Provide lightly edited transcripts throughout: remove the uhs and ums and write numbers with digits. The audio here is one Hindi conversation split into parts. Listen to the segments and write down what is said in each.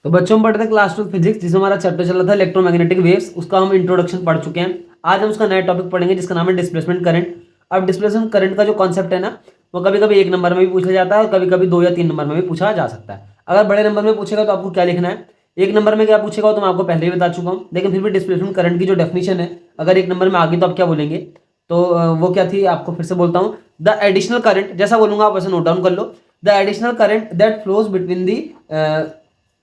तो बच्चों हम पढ़ते थे क्लास 2 फिजिक्स, जिसमें हमारा चैप्टर चल रहा था इलेक्ट्रोमैग्नेटिक वेव्स। उसका हम इंट्रोडक्शन पढ़ चुके हैं। आज हम उसका नया टॉपिक पढ़ेंगे जिसका नाम है डिस्प्लेसमेंट करंट। अब डिस्प्लेसमेंट करंट का जो कॉन्सेप्ट है ना, वो कभी कभी 1 नंबर में भी पूछा जाता है और कभी कभी 2 या 3 नंबर में भी पूछा जा सकता है। अगर बड़े नंबर में पूछेगा तो आपको क्या लिखना है, 1 नंबर में क्या पूछेगा तो मैं आपको पहले ही बता चुका हूँ, लेकिन फिर भी डिस्प्लेसमेंट करंट की जो डेफिनेशन है, अगर 1 नंबर में आ गई तो आप क्या बोलेंगे, तो वो क्या थी आपको फिर से बोलता हूँ। द एडिशनल करंट, जैसा बोलूंगा आप वैसे नोट डाउन कर लो। The additional current that flows between the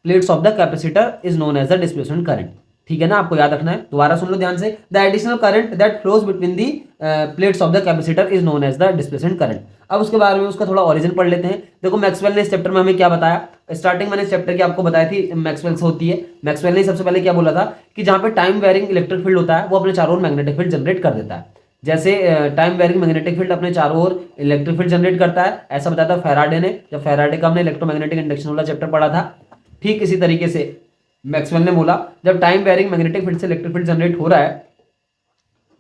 plates of the capacitor is known as the displacement current. ठीक है ना, आपको याद रखना है, दोबारा सुन लो ध्यान से। The additional current that flows between the plates of the capacitor is known as the displacement current. अब उसके बारे में उसका थोड़ा ओरिजिन पढ़ लेते हैं। देखो मैक्सवेल ने इस चैप्टर में हमें क्या बताया, स्टार्टिंग मैंने इस चैप्टर की आपको बताई थी मैक्सवेल से होती है। मैक्सवेल ने सबसे पहले क्या बोला था कि जहां पे टाइम वेरिंग इलेक्ट्रिक फील्ड होता है वो अपने चारों ओर मैग्नेटिक फील्ड जनरेट कर देता है। जैसे टाइम वेरिंग मैग्नेटिक फील्ड अपने चारों ओर इलेक्ट्रिक फील्ड जनरेट करता है, ऐसा बताया था फैराडे ने, जब फैराडे का हमने इलेक्ट्रोमैग्नेटिक इंडक्शन वाला चैप्टर पढ़ा था। ठीक इसी तरीके से मैक्सवेल ने बोला जब टाइम वेरिंग मैग्नेटिक फील्ड से इलेक्ट्रिक फील्ड जनरेट हो रहा है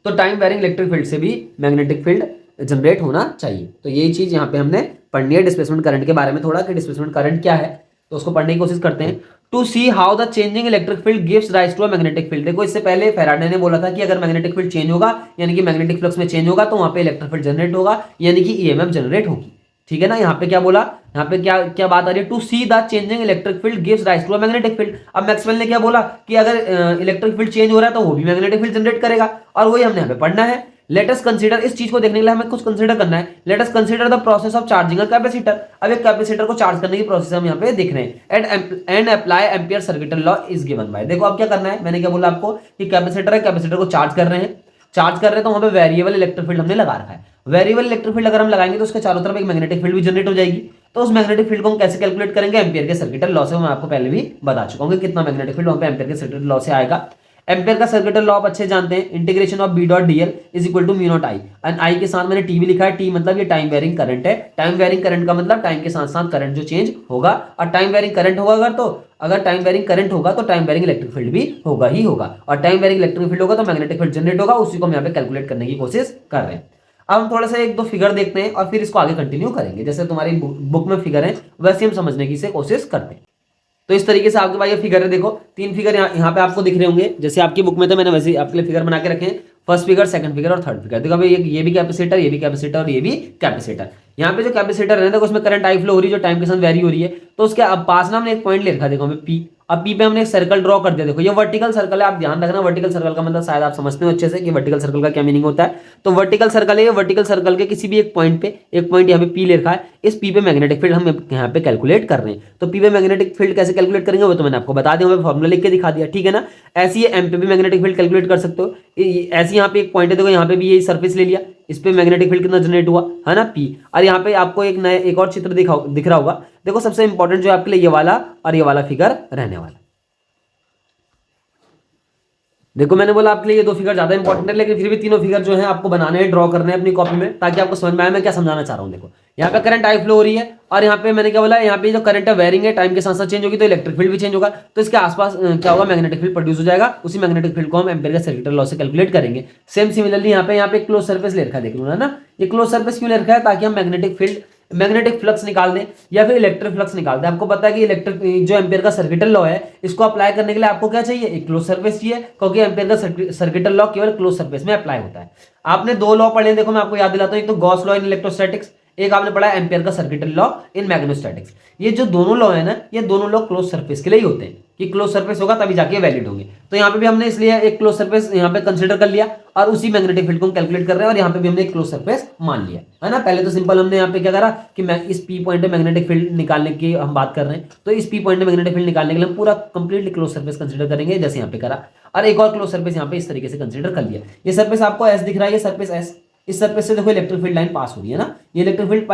तो टाइम वेरिंग इलेक्ट्रिक फील्ड से भी मैग्नेटिक फील्ड जनरेट होना चाहिए। तो यही चीज यहाँ पे हमने पढ़नी है डिस्प्लेसमेंट करंट के बारे में थोड़ा, कि डिस्प्लेसमेंट करंट क्या है, तो उसको पढ़ने की कोशिश करते हैं। To see how the changing electric field gives rise to a magnetic field. देखो इससे पहले फैराडे ने बोला था कि अगर मैग्नेटिक फील्ड चेंज होगा, यानी कि मैग्नेटिक फ्लक्स में चेंज होगा, तो वहां पे इलेक्ट्रिक फील्ड जनरेट होगा, यानी कि ईएमएफ जनरेट होगी। ठीक है ना, यहाँ पे क्या बोला, यहाँ पे क्या क्या बात आ रही है, to see the changing electric field gives rise to a magnetic field. अब मैक्सवेल ने क्या बोला कि अगर इलेक्ट्रिक फील्ड चेंज हो रहा है तो वो भी मैग्नेटिक फील्ड जनरेट करेगा, और वही हमने यहाँ पे पढ़ना है। लेट अस कंसीडर, इस चीज को देखने के लिए हमें कुछ कंसीडर करना है। Let us consider the process of charging a capacitor. अब एक कैपेसिटर को चार्ज करने की प्रोसेस हम यहाँ पे देख रहे हैं। And apply ampere circuital law is given bye. देखो अब क्या करना है, मैंने क्या बोला आपको कि कैपेसिटर है, कैपेसिटर को चार्ज कर रहे हैं, चार्ज कर रहे हैं तो वहां पे वेरिएबल इलेक्ट्रिक फील्ड हमने लगा रखा है। वेरिएबल इलेक्ट्रिक फील्ड अगर हम लगाएंगे तो उसके चारों तरफ एक मैग्नेटिक फील्ड भी जनरेट हो जाएगी। तो उस मैग्नेटिक फील्ड को हम कैसे कैलकुलेट करेंगे, एम्पियर के सर्किटल लॉ से। मैं आपको पहले भी बता चुका हूं कि कितना मैग्नेटिक फील्ड वहां पे एम्पियर के सर्किटल लॉ से आएगा। एम्पियर का सर्किटल लॉ आप अच्छे जानते हैं, integration of B dot dl is equal to mu naught I. And I के साथ मैंने टी भी लिखा है, टी मतलब ये टाइम वेरिंग करंट है। टाइम वेरिंग करंट का मतलब टाइम के साथ साथ करंट जो चेंज होगा, और टाइम वेरिंग करंट होगा अगर टाइम वेरिंग करंट होगा तो टाइम वेरिंग इलेक्ट्रिक फील्ड भी होगा ही होगा, और टाइम वेरिंग इलेक्ट्रिक फील्ड होगा तो मैग्नेटिक फील्ड जनरेट होगा। उसी को हम यहाँ पे कैलकुलेट करने की कोशिश कर रहे हैं। अब हम थोड़ा सा 1-2 फिगर देखते हैं और फिर इसको आगे कंटिन्यू करेंगे। जैसे तुम्हारी बुक में फिगर है वैसे हम समझने की कोशिश करते हैं। तो इस तरीके से आपके पास ये फिगर है, देखो 3 फिगर यहाँ पे आपको दिख रहे होंगे, जैसे आपकी बुक में थे मैंने वैसे आपके लिए फिगर बना के रखे हैं। फर्स्ट फिगर, सेकंड फिगर और थर्ड फिगर। देखो भाई ये भी कैपेसिटर, ये भी कैपेसिटर और ये भी कैपेसिटर। यहाँ पे जो कैपेसिटर है देखो उसमें करंट आई फ्लो हो रही है जो टाइम के साथ वेरी हो रही है। तो उसके अब पास ना हमने एक पॉइंट ले रखा, देखो हमें पी। अब पी पे हमने एक सर्कल ड्रॉ कर दिया। देखो ये वर्टिकल सर्कल है, आप ध्यान रखना। वर्टिकल सर्कल का मतलब शायद आप समझते हो अच्छे से कि वर्टिकल सर्कल का क्या मीनिंग होता है। तो वर्टिकल सर्कल है, ये वर्टिकल सर्कल के किसी भी एक पॉइंट पे, एक पॉइंट यहाँ पे पी ले रखा है। इस पी पे मैग्नेटिक फील्ड हम यहाँ पे कैलकुलेट कर रहे हैं। तो पी पे मैग्नेटिक फील्ड कैसे कैलकुलेट करेंगे वो तो मैंने आपको बता दिया, मैं फॉर्मुला लिख के दिखा दिया। ठीक है ना, ऐसी ये एम पे भी मैग्नेटिक फील्ड कैलकुलेट कर सकते हो। ऐसी यहाँ पे एक पॉइंट है, देखो यहाँ पे भी ये सरफेस ले लिया, इस पे मैग्नेटिक फील्ड कितना जनरेट हुआ है ना, पी। और यहाँ पे आपको एक और चित्र दिख रहा होगा। देखो सबसे इंपॉर्टेंट जो है आपके लिए ये वाला और ये वाला फिगर रहने वाला। देखो मैंने बोला आपके लिए ये 2 फिगर ज्यादा इंपॉर्टेंट है, लेकिन फिर भी तीनों फिगर जो है आपको बनाने हैं, ड्रॉ करने हैं अपनी कॉपी में, ताकि आपको समझ में आए मैं क्या समझाना चाह रहा हूँ। देखो यहाँ पे करंट आई फ्लो हो रही है, और यहाँ पे मैंने क्या बोला, यहाँ पे जो करंट है वेरिंग है, टाइम के साथ साथ चेंज होगी तो इलेक्ट्रिक फील्ड भी चेंज होगा। तो इसके आसपास क्या होगा, मैग्नेटिक फील्ड प्रोड्यूस हो जाएगा। उसी मैग्नेटिक फील्ड को हम एम्पियर के सर्किटल लॉ से कैलकुलेट करेंगे। सेम सिमिलरली यहाँ पे क्लोज सर्फेस ले रखा है, देख लो ना, ये क्लोज सर्फेस क्यों ले रखा है, ताकि हम मैग्नेटिक फ्लक्स निकाल दें या फिर इलेक्ट्रिक फ्लक्स निकाल दें। आपको पता है कि इलेक्ट्रिक जो एम्पियर का सर्किटल लॉ है, इसको अप्लाई करने के लिए आपको क्या चाहिए, एक क्लोज सर्फेस चाहिए, क्योंकि एम्पियर का सर्किटल लॉ केवल क्लोज सर्फेस में अप्लाई होता है। आपने 2 लॉ पढ़े, देखो मैं आपको याद दिलाता हूं, एक तो गॉस लॉ इन इलेक्ट्रोस्टैटिक्स, एक आपने पढ़ा एम्पियर का सर्किटल लॉ इन मैग्नेटोस्टैटिक्स। ये जो दोनों लॉ है ना, ये दोनों लॉ क्लोज सरफेस के लिए ही होते हैं, कि क्लोज सरफेस होगा तभी जाके वैलिड होंगे। तो यहाँ पे भी हमने इसलिए एक क्लोज सरफेस यहाँ पे कंसीडर कर लिया, और उसी मैग्नेटिक फील्ड को हम कैलकुलेट कर रहे हैं, और यहाँ पे भी हमने एक क्लोज सरफेस मान लिया है ना। पहले तो सिंपल हमने यहाँ पे क्या करा कि मैं इस पी पॉइंट पे मैग्नेटिक फील्ड निकालने की हम बात कर रहे हैं, तो इस पी पॉइंट पे मैग्नेटिक फील्ड निकालने के लिए हम पूरा कंप्लीटली क्लोज सरफेस कंसीडर करेंगे, जैसे यहाँ पे करा। और एक और क्लोज सरफेस यहाँ पे इस तरीके से कंसीडर कर लिया। ये सरफेस आपको एस दिख रहा है, ये सरफेस एस, इस सरफेस से देखो इलेक्ट्रिक फील्ड लाइन पास हो रही है ना, ये इलेक्ट्रिक फील्ड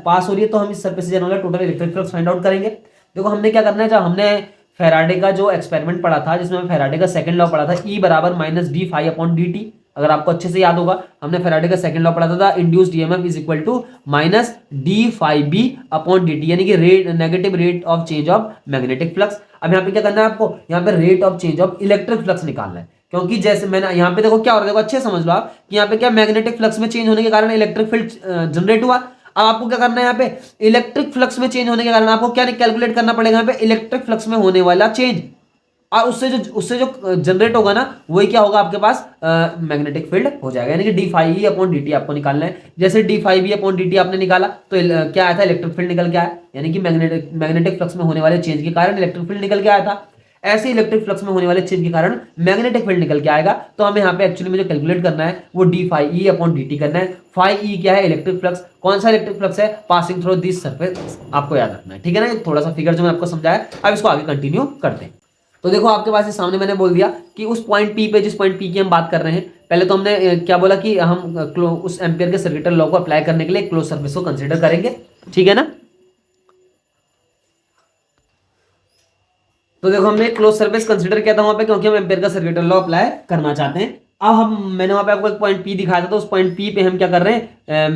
पास हो रही है, तो हम इस सरफेस से जाने वाला total electric flux find out करेंगे। देखो हमने क्या करना है, जब हमने फैराडे का जो एक्सपेरिमेंट पढ़ा था, जिसमें फैराडे का सेकंड लॉ पढ़ा था, E बराबर minus d phi upon d t, अगर आपको अच्छे से याद होगा, हमने फैराडे का सेकंड लॉ पढ़ा था, induced EMF is equal to minus d phi B upon d t, यानी कि negative rate of change of magnetic flux. अब यहाँ पे क्या करना है आपको, यहाँ पे rate of change of electric flux निकालना है, क्योंकि जैसे मैंने यहाँ पे देखो क्या हो रहा है, देखो अच्छे समझ लो आप कि यहाँ पे क्या मैग्नेटिक फ्लक्स में चेंज होने के कारण इलेक्ट्रिक फील्ड जनरेट हुआ। अब आपको क्या करना है, यहाँ पे इलेक्ट्रिक फ्लक्स में चेंज होने के कारण आपको क्या कैलकुलेट करना पड़ेगा, यहाँ पे इलेक्ट्रिक फ्लक्स में होने वाला चेंज, और उससे जो जनरेट होगा ना वही क्या होगा आपके पास, मैग्नेटिक फील्ड हो जाएगा। यानी कि d phi E upon d t आपको निकालना है। जैसे d phi B upon d t आपने निकाला तो क्या आया था, इलेक्ट्रिक फील्ड निकल के आया, यानी कि मैग्नेटिक फ्लक्स में होने वाले चेंज के कारण इलेक्ट्रिक फील्ड निकल के आया था। ऐसे इलेक्ट्रिक फ्लक्स में होने वाले चेंज के कारण मैग्नेटिक फील्ड निकल के आएगा। तो हमें यहाँ पे एक्चुअली में जो कैलकुलेट करना है वो d phi E upon d t करना है। फाई ई क्या है, इलेक्ट्रिक फ्लक्स। कौन सा इलेक्ट्रिक फ्लक्स है, पासिंग थ्रू दिस सरफेस, आपको याद रखना है, ठीक है ना। थोड़ा सा फिगर जो मैं आपको समझाया, अब इसको आगे कंटिन्यू करते हैं। तो देखो आपके पास सामने मैंने बोल दिया कि उस पॉइंट पी पे, जिस पॉइंट पी की हम बात कर रहे हैं, पहले तो हमने क्या बोला कि हम उस एम्पियर के सर्किटल लॉ को अप्लाई करने के लिए क्लोज सरफेस को कंसीडर करेंगे, ठीक है ना। तो देखो हमने क्लोज सरफेस कंसीडर किया था वहां पे, क्योंकि हम एम्पियर का सर्किटल लॉ अप्लाई करना चाहते हैं। अब मैंने वहां पे आपको एक पॉइंट पी दिखाया था, तो उस पॉइंट पी पे हम क्या कर रहे हैं,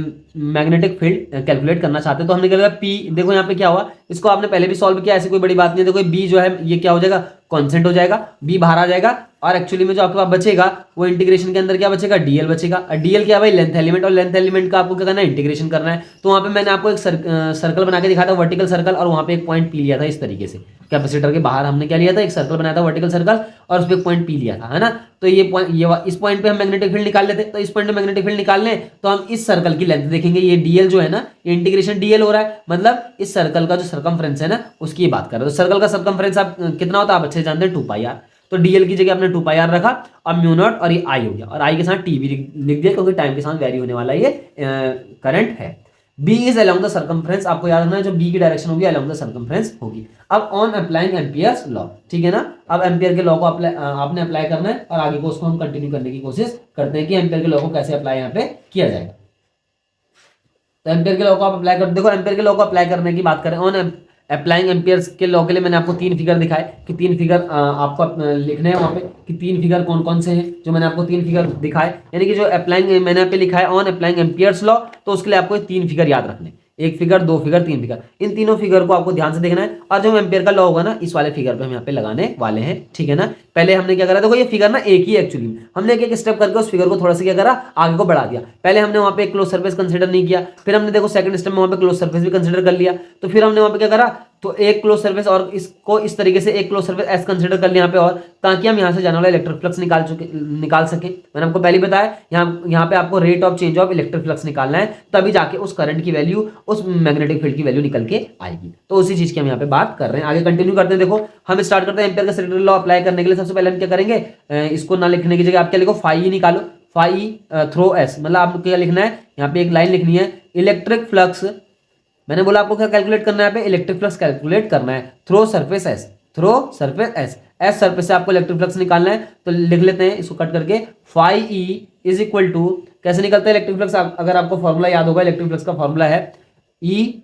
मैग्नेटिक फील्ड कैलकुलेट करना चाहते हैं। तो हमने क्या किया, पी देखो यहाँ पे क्या हुआ, इसको आपने पहले भी सॉल्व किया, ऐसी कोई बड़ी बात नहीं है। देखो बी जो है ये क्या हो जाएगा, कॉन्सेंट हो जाएगा, बी बाहर आ जाएगा, और एक्चुअली में जो आपके पास बचेगा वो इंटीग्रेशन के अंदर क्या बचेगा, डीएल बचेगा। डीएल क्या भाई, लेंथ एलिमेंट, और लेंथ एलिमेंट का आपको क्या करना है, इंटीग्रेशन करना है। तो वहां पे मैंने आपको एक सर्कल बना के दिखाया था, वर्टिकल सर्कल, और वहां पे एक पॉइंट पी लिया था इस तरीके से। कैपेसिटर के बाहर हमने क्या लिया था, एक सर्कल बनाया था, वर्टिकल सर्कल, और उस पर एक पॉइंट पी लिया था, है ना। तो ये पॉइंट, इस पॉइंट पे हम मैग्नेटिक फील्ड निकाल लेते। तो इस पॉइंट पे मैग्नेटिक फील्ड निकाल लें तो हम इस सर्कल की लेंथ देखेंगे, ये डीएल जो है ना, ये इंटीग्रेशन डीएल हो रहा है, मतलब इस सर्कल का जो सरकमफ्रेंस है ना उसकी बात कर रहे हैं। तो सर्कल का सरकमफ्रेंस आप कितना होता है आप अच्छे जानते हैं, 2 पाई आर। तो डीएल की जगह आपने 2 पाई आर रखा, अब म्यू नॉट, और ये आई हो गया, और आई के साथ टी भी लिख दिया, क्योंकि टाइम के साथ वेरी होने वाला ये करंट है। B is along the circumference, आपको याद रखना है जो बी की डायरेक्शन होगी अलोंग द सर्कमफ्रेंस होगी। अब ऑन अप्लाइंग एम्पियर्स लॉ, ठीक है ना। अब एम्पियर के लॉ को आपने अप्लाई करना है, और आगे को उसको हम कंटिन्यू करने की कोशिश करते हैं कि एम्पियर के लॉ को कैसे अप्लाई यहाँ पे किया जाएगा। तो एम्पियर के लॉ को आप अप्लाई कर, देखो एम्पियर के लॉ को अप्लाई करने की बात करें, ऑन अप्लाइंग एम्पियर्स के लॉ के लिए मैंने आपको 3 फिगर दिखाए कि 3 फिगर आपको लिखने हैं वहाँ पे, कि 3 फिगर कौन कौन से हैं, जो मैंने आपको 3 फिगर दिखाए। यानी कि जो अप्लाइंग मैंने यहाँ पे लिखा है ऑन अप्लाइंग एम्पियर्स लॉ, तो उसके लिए आपको 3 फिगर याद रखने, 1 फिगर, 2 फिगर, 3 फिगर। इन तीनों फिगर को आपको ध्यान से देखना है, और जो एम्पियर का लॉ होगा ना इस वाले फिगर पे हम यहाँ पे लगाने वाले हैं, ठीक है ना। पहले हमने क्या करा, देखो ये फिगर ना एक ही एक्चुअली में, हमने एक एक स्टेप करके उस फिगर को थोड़ा सा क्या करा, आगे को बढ़ा दिया। पहले हमने वहाँ पे क्लोज सर्फेस कंसीडर नहीं किया, फिर हमने देखो सेकंड स्टेप में वहाँ पे क्लोज सर्फेस भी कंसीडर कर लिया। तो फिर हमने वहाँ पे क्या करा, तो एक क्लोज सर्फेस, और इसको इस तरीके से एक क्लोज सर्फेस एस कंसीडर कर लिया यहाँ पे, और ताकि हम यहाँ से जाने वाला इलेक्ट्रिक फ्लक्स निकाल सके। मैंने आपको पहले बताया यहाँ पे आपको rate of change of electric flux निकालना है, तभी जाके उस करंट की वैल्यू, उस मैग्नेटिक फील्ड की वैल्यू निकल के आएगी। तो उसी चीज की हम यहाँ पे बात कर रहे हैं, आगे कंटिन्यू करते हैं। देखो हम स्टार्ट करते हैं एम्पियर का सर्किटल लॉ अप्लाई करने के लिए। सबसे पहले हम क्या करेंगे, इसको ना लिखने की जगह आप क्या लिखो, फाई ई निकालो, फाई थ्रो एस, मतलब आपको क्या लिखना है, यहाँ पे एक लाइन लिखनी है, इलेक्ट्रिक फ्लक्स, मैंने बोला आपको क्या कैलकुलेट करना है, यहाँ पे इलेक्ट्रिक फ्लक्स कैलकुलेट करना है through surface S, through surface S, S surface से आपको इलेक्ट्रिक फ्लक्स निकालना है। तो लिख लेते हैं इसको कट करके, phi E is equal to, कैसे निकलता है इलेक्ट्रिक फ्लक्स, अगर आपको फॉर्मूला याद होगा, इलेक्ट्रिक फ्लक्स का फॉर्मूला है ई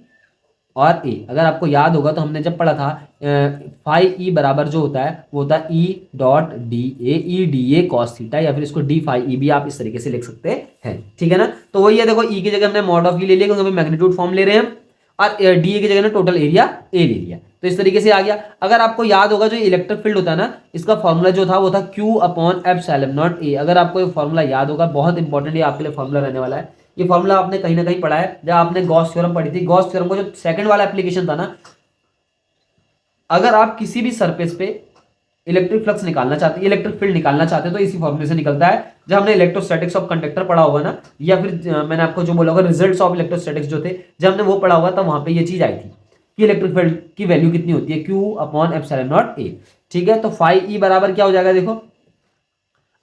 और ए। अगर आपको याद होगा तो हमने जब पढ़ा था फाई ई बराबर जो होता है वो होता है E dot D A cos theta, या फिर इसको डी फाई ई भी आप इस तरीके से लिख सकते हैं, ठीक है ना। तो वही है, देखो ई की जगह हमने मॉड ऑफ ई ले लिया, क्योंकि मैग्नीट्यूड फॉर्म ले रहे हैं हम, और डी ए की जगह ना टोटल एरिया ए ले लिया। तो इस तरीके से आ गया। अगर आपको याद होगा जो इलेक्ट्रिक फील्ड होता है ना, इसका फॉर्मूला जो था वो था Q upon epsilon not a. अगर आपको ये फॉर्मूला याद होगा, बहुत इंपॉर्टेंट ये आपके लिए फॉर्मूला रहने वाला है। ये फॉर्मूला आपने कहीं ना कहीं पढ़ा है, जब आपने गॉस थ्योरम पढ़ी थी। गॉस थ्योरम का जो सेकंड वाला एप्लीकेशन था ना, अगर आप किसी भी सरफेस पे इलेक्ट्रिक फ्लक्स निकालना चाहते हैं, इलेक्ट्रिक फील्ड निकालना चाहते हैं, तो इसी फॉर्मूले से निकलता है। जब हमने इलेक्ट्रोस्टैटिक्स ऑफ कंडक्टर पढ़ा होगा ना, या फिर मैंने आपको जो बोला होगा रिजल्ट्स ऑफ इलेक्ट्रोस्टैटिक्स जो थे, जब हमने वो पढ़ा होगा तब वहां पे ये चीज आई थी कि इलेक्ट्रिक फील्ड की वैल्यू कितनी होती है, Q upon epsilon not a, ठीक है। तो फाई ई बराबर क्या हो जाएगा, देखो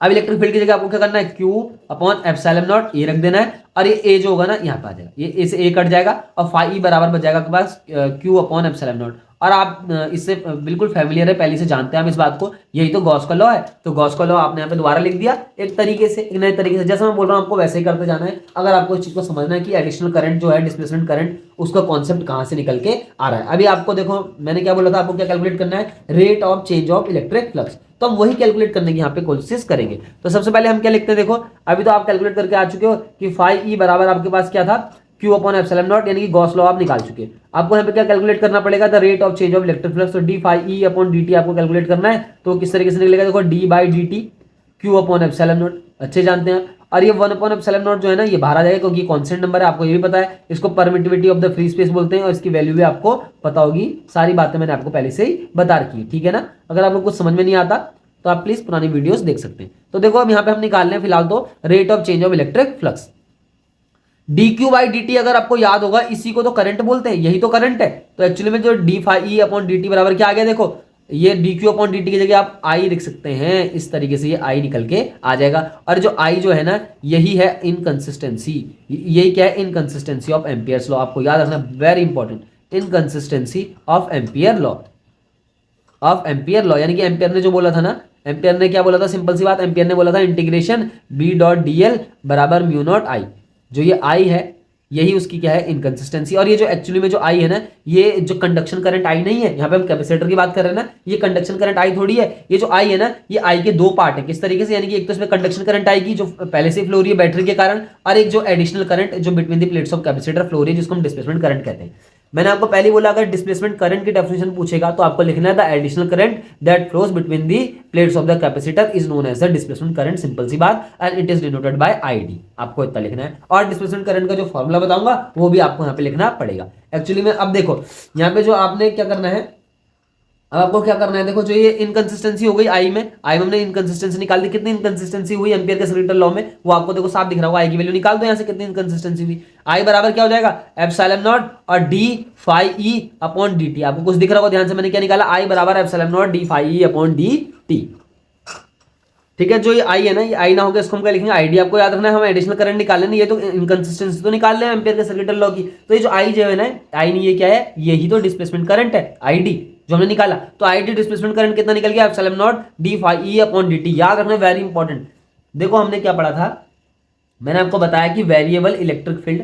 अब इलेक्ट्रिक फील्ड की जगह आपको क्या करना है, Q upon epsilon not a रख देना है, और ये ए जो होगा ना यहाँ पे आ जाएगा, ये ए से ए कट जाएगा, और फाई ई बराबर बच जाएगा आपके पास क्यू अपॉन एप्सिलॉन नॉट। और आप इससे बिल्कुल फैमिलियर है, पहले से जानते हैं हम इस बात को, यही तो गॉस का लॉ है। तो गॉस का लॉ आपने यहाँ पे दोबारा लिख दिया एक तरीके से, एक नए तरीके से, जैसा मैं बोल रहा हूँ आपको वैसे ही करते जाना है। अगर आपको इस चीज को समझना है कि एडिशनल करंट जो है, डिस्प्लेसमेंट करंट, उसका कॉन्सेप्ट कहाँ से निकल के आ रहा है। अभी आपको देखो मैंने क्या बोला था, आपको क्या कैलकुलेट करना है, rate of change of electric flux. तो हम वही कैलकुलेट करने की यहाँ पे कोशिश करेंगे। तो सबसे पहले हम क्या लिखते हैं, देखो अभी तो आप कैलकुलेट करके आ चुके हो कि फाई ई बराबर आपके पास क्या था, क्यू अपॉन एप्सिलॉन नॉट, यानी कि गॉस लॉ आप निकाल चुके। आपको यहाँ पे क्या कैलकुलेट करना पड़ेगा, the rate of change of electric flux. तो d phi E upon d t आपको कैलकुलेट करना है। तो किस तरीके से निकलेगा, देखो d by d t q upon epsilon naught, अच्छे जानते हैं। और ये 1/ε0 जो है ना ये बाहर आ जाएगा क्योंकि कांस्टेंट नंबर है, आपको ये भी पता है। इसको permittivity of the free space बोलते हैं और इसकी वैल्यू भी आपको पता होगी। सारी बातें मैंने आपको पहले से ही बता रखी है, ठीक है ना। अगर आपको कुछ समझ में नहीं आता तो आप प्लीज पुरानी वीडियोस देख सकते हैं। तो देखो अब यहाँ पे हम निकाल रहे हैं फिलहाल तो rate of change of electric flux. dq by dt अगर आपको याद होगा इसी को तो करंट बोलते हैं, यही तो करंट है। तो एक्चुअली में जो d phi E upon d t बराबर क्या आ गया, देखो ये dq अपॉन dt की जगह आप i लिख सकते हैं, इस तरीके से ये i निकल के आ जाएगा। और जो i जो है ना यही है इनकंसिस्टेंसी, यही क्या है, इनकंसिस्टेंसी ऑफ एम्पियर्स लॉ। आपको याद रखना, very important, inconsistency of ampere law, of ampere law. यानी कि एम्पियर ने जो बोला था ना, एम्पियर ने क्या बोला था, सिंपल सी बात, एम्पियर ने बोला था integration b dot d l बराबर म्यू नॉट आई। जो ये आई है यही उसकी क्या है, इनकंसिस्टेंसी। और ये जो एक्चुअली में जो आई है ना, ये जो कंडक्शन करंट आई नहीं है, यहाँ पे हम कैपेसिटर की बात कर रहे हैं ना, ये कंडक्शन करंट आई थोड़ी है। ये जो आई है ना, ये आई के दो पार्ट है। किस तरीके से, यानी कि एक तो इसमें कंडक्शन करंट आएगी जो पहले से फ्लो हो रही है बैटरी के कारण, और एक जो एडिशनल करंट जो between the plates of capacitor flow हो रही है, जिसको हम डिस्प्लेसमेंट करंट कहते हैं। मैंने आपको पहले बोला अगर डिस्प्लेसमेंट करंट की डेफिनेशन पूछेगा तो आपको लिखना है the additional current that flows between the plates of the capacitor is known as the displacement current, simple सी बात, and it is denoted by I D. आपको इतना लिखना है। और डिस्प्लेसमेंट करंट का जो फॉर्मूला बताऊंगा वो भी आपको यहाँ पे लिखना पड़ेगा। एक्चुअली में अब देखो यहाँ पे जो आपने क्या करना है, अब आपको क्या करना है, देखो जो ये इनकंसिस्टेंसी हो गई आई में हमने इनकंसिस्टेंसी निकाल दी। कितनी इनकंसिस्टेंसी हुई एम्पियर के सेकेंडरी लॉ में, वो आपको देखो साफ दिख रहा होगा। आई की वैल्यू निकाल दो यहाँ से, कितनी इनकंसिस्टेंसी हुई। आई बराबर क्या हो जाएगा, एप्सिलॉन नॉट और d phi E upon d t. आपको कुछ दिख रहा होगा, ध्यान से मैंने क्या निकाला, आई बराबर epsilon naught d phi E upon d t. ठीक है, जो ये आई है ना, ये आई ना होगा इसको हम क्या लिखेंगे, आईडी। आपको याद रखना है, हम एडिशनल करंट निकाल लेंगे, ये तो इनकंसिस्टेंसी तो निकाल रहे हैं एम्पियर के सेकेंडरी लॉ की। तो ये जो आई जो है ना, आई नहीं, ये क्या है, यही तो डिस्प्लेसमेंट करंट है, आईडी जो हमने निकाला। तो आईडी डिस्प्लेसमेंट करंट कितना निकल गया, epsilon naught d phi E upon d t. याद रखना, वेरी इंपॉर्टेंट। देखो हमने क्या पढ़ा था, मैंने आपको बताया कि वेरिएबल इलेक्ट्रिक फील्ड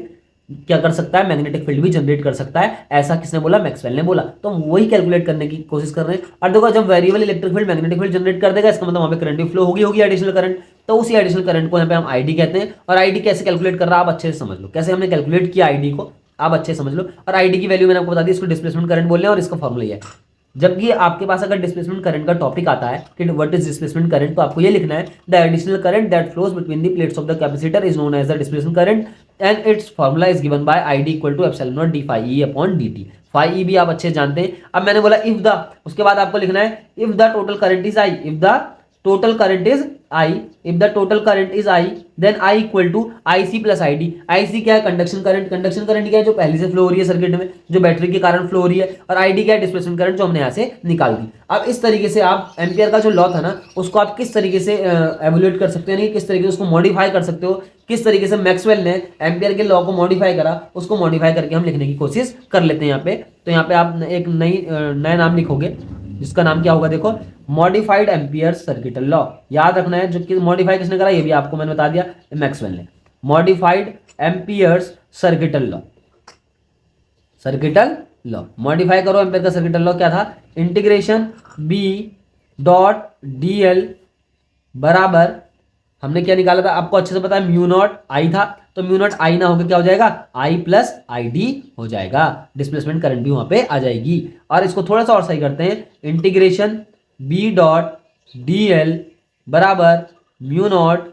क्या कर सकता है, मैग्नेटिक फील्ड भी जनरेट कर सकता है। ऐसा किसने बोला, मैक्सवेल ने बोला। तो हम वही कैलकुलेट करने की कोशिश कर रहे हैं। और देखो जब variable electric field magnetic field generate कर देगा, इसका मतलब वहां पे करंट भी फ्लो होगी एडिशनल करंट। तो उसी एडिशनल करंट को यहाँ पे हम आईडी कहते हैं। और आईडी कैसे कैलकुलेट कर रहा है आप अच्छे से समझ लो, कैसे हमने कैलकुलेट किया आईडी को आप अच्छे से समझ लो। और आईडी की वैल्यू मैंने आपको बता दी, इसको डिस्प्लेसमेंट करंट बोल रहे हैं और इसका फॉर्मूला ये है। जबकि आपके पास अगर डिस्प्लेसमेंट करंट का टॉपिक आता है कि व्हाट इज डिस्प्लेसमेंट करंट, तो आपको ये लिखना है the additional current that flows between the plates of the capacitor is known as the displacement current and its formula is given by ID equal to epsilon naught d phi E upon d phi E भी आप अच्छे जानते हैं। अब मैंने बोला इफ द, उसके बाद आपको लिखना है if the total current is I, if the total current is I, if the total current is I then I equal to I C plus I D. I C क्या है, कंडक्शन करंट। कंडक्शन करंट क्या है, जो पहले से फ्लो हो रही है सर्किट में, जो बैटरी के कारण फ्लो हो रही है। और आई डी क्या है, डिस्प्लेसमेंट करंट, जो हमने यहाँ से निकाल दी। अब इस तरीके से आप एम्पियर का जो लॉ था ना, उसको आप किस तरीके से एवोल्यूट कर सकते हैं, किस तरीके से उसको मॉडिफाई कर सकते हो, किस तरीके से मैक्सवेल ने एम्पियर के लॉ को मॉडिफाई करा, उसको मॉडिफाई करके हम लिखने की कोशिश कर लेते हैं यहाँ पे। तो यहाँ पे आप एक नया नाम लिखोगे जिसका नाम क्या होगा, देखो मॉडिफाइड एम्पियर सर्किटल लॉ। याद रखना है, जो कि मॉडिफाई किसने करा, ये भी आपको मैंने बता दिया, मैक्सवेल ने। Modified Ampere's circuital law, circuital law modify करो। एम्पियर का सर्किटल लॉ क्या था, integration B dot d l बराबर, हमने क्या निकाला था आपको अच्छे से पता है, म्यू नॉट आई था। तो म्यू नॉट आई ना होकर क्या हो जाएगा, आई प्लस आई डी हो जाएगा। डिस्प्लेसमेंट करंट भी वहां पे आ जाएगी। और इसको थोड़ा सा और सही करते हैं, integration B dot d l बराबर म्यू नॉट,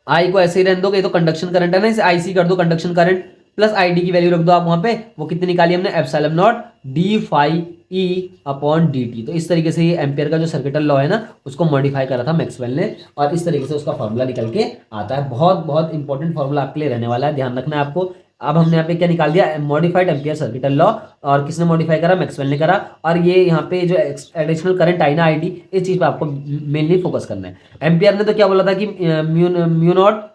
आई को ऐसे ही रहने दो, ये तो कंडक्शन करंट है ना, इसे आई सी कर दो conduction current, plus I D की वैल्यू रख दो आप वहां पे। वो कितनी निकाली हमने, epsilon naught d phi E upon d t. तो इस तरीके से ये एम्पियर का जो सर्किटल लॉ है ना, उसको मॉडिफाई करा था मैक्सवेल ने, और इस तरीके से उसका फॉर्मूला निकल के आता है। बहुत बहुत इंपॉर्टेंट फॉर्मूला आपके लिए रहने वाला है, ध्यान रखना है आपको। अब हमने यहाँ पे क्या निकाल दिया, मॉडिफाइड एम्पियर सर्किटल लॉ। और किसने मॉडिफाई करा, मैक्सवेल ने करा। और ये यहाँ पे जो एडिशनल करंट आई ना आईडी, इस चीज पे आपको मेनली फोकस करना है। एम्पियर ने तो क्या बोला था कि म्यू नॉट,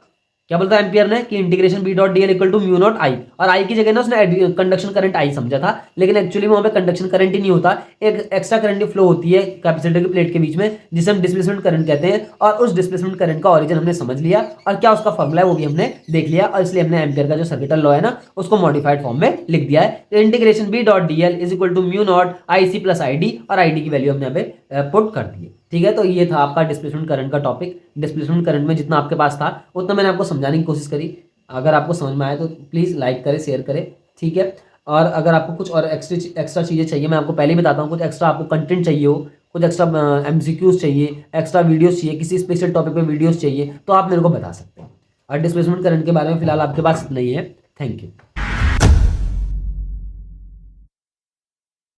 क्या बोलता है एम्पियर ने कि integration B dot d l equal to mu naught I. और आई की जगह ना उसने कंडक्शन करंट आई समझा था, लेकिन एक्चुअली वहां पे कंडक्शन करंट ही नहीं होता, एक एक्स्ट्रा करंट फ्लो होती है कैपेसिटर की प्लेट के बीच में, जिसे हम डिस्प्लेसमेंट करंट कहते हैं। और उस डिस्प्लेसमेंट करंट का ऑरिजिन हमने समझ लिया, और क्या उसका फॉर्मूला है वो भी हमने देख लिया। और इसलिए हमने एम्पियर का जो सर्किटल लॉ है ना, उसको मॉडिफाइड फॉर्म में लिख दिया है। तो integration B dot d l is equal to mu naught I C plus I D, और आई डी की वैल्यू हमने यहाँ पे पुट कर दी है। ठीक है, तो ये था आपका डिस्प्लेसमेंट करंट का टॉपिक। डिस्प्लेसमेंट करंट में जितना आपके पास था उतना मैंने आपको समझाने की कोशिश करी। अगर आपको समझ में आया तो प्लीज़ लाइक करें, शेयर करें। ठीक है, और अगर आपको कुछ और एक्स्ट्रा चीज़ें चाहिए, मैं आपको पहले ही बताता हूँ, कुछ एक्स्ट्रा आपको कंटेंट चाहिए हो, कुछ एक्स्ट्रा एमसीक्यूज चाहिए, एक्स्ट्रा वीडियोस चाहिए, किसी स्पेशल टॉपिक पे वीडियोस चाहिए, तो आप मेरे को बता सकते हैं। और डिस्प्लेसमेंट करंट के बारे में फिलहाल आपके पास इतना ही है। Thank you.